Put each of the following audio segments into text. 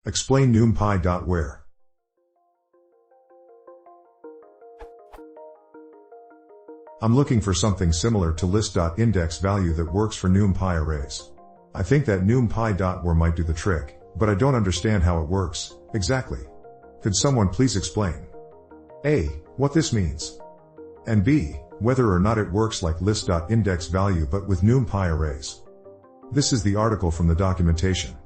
Explain numpy.where. I'm looking for something similar to list.indexValue that works for numpy arrays. I think that numpy.where might do the trick, but I don't understand how it works, exactly. Could someone please explain? A. What this means. And B. Whether or not it works like list.indexValue but with numpy arrays. This is the article from the documentation.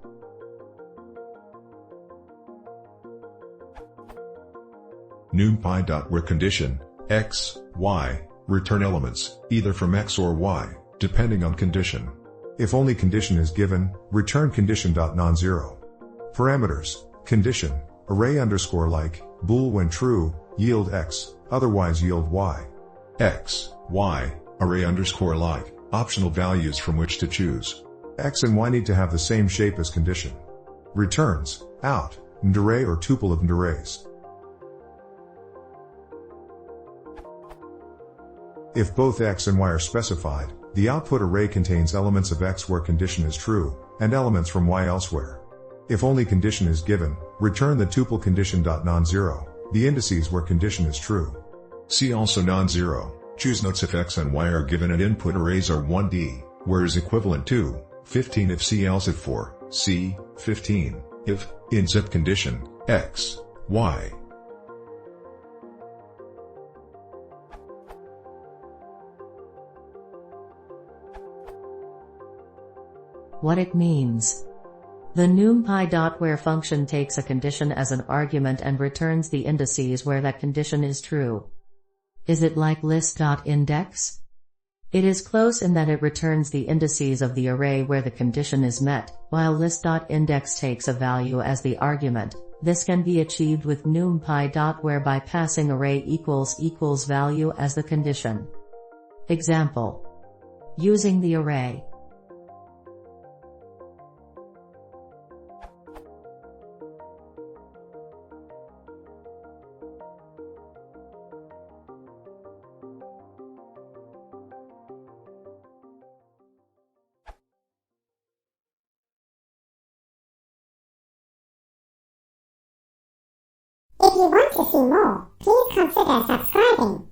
numpy.where condition, x, y, return elements, either from x or y, depending on condition. If only condition is given, return condition.non-zero. Parameters, condition, array underscore like, bool when true, yield x, otherwise yield y. X, y, array underscore like, optional values from which to choose. X and y need to have the same shape as condition. Returns, out, and array or tuple of arrays. If both x and y are specified, the output array contains elements of x where condition is true, and elements from y elsewhere. If only condition is given, return the tuple condition.non-zero, the indices where condition is true. See also non-zero. Choose notes if x and y are given and input arrays are 1D, where is equivalent to 15 if C else if 4, C, 15, if, in zip condition, x, y. What it means. The numpy.where function takes a condition as an argument and returns the indices where that condition is true. Is it like list.index? It is close in that it returns the indices of the array where the condition is met, while list.index takes a value as the argument. This can be achieved with numpy.where by passing array equals value as the condition. Example. Using the array. If you want to see more, please consider subscribing.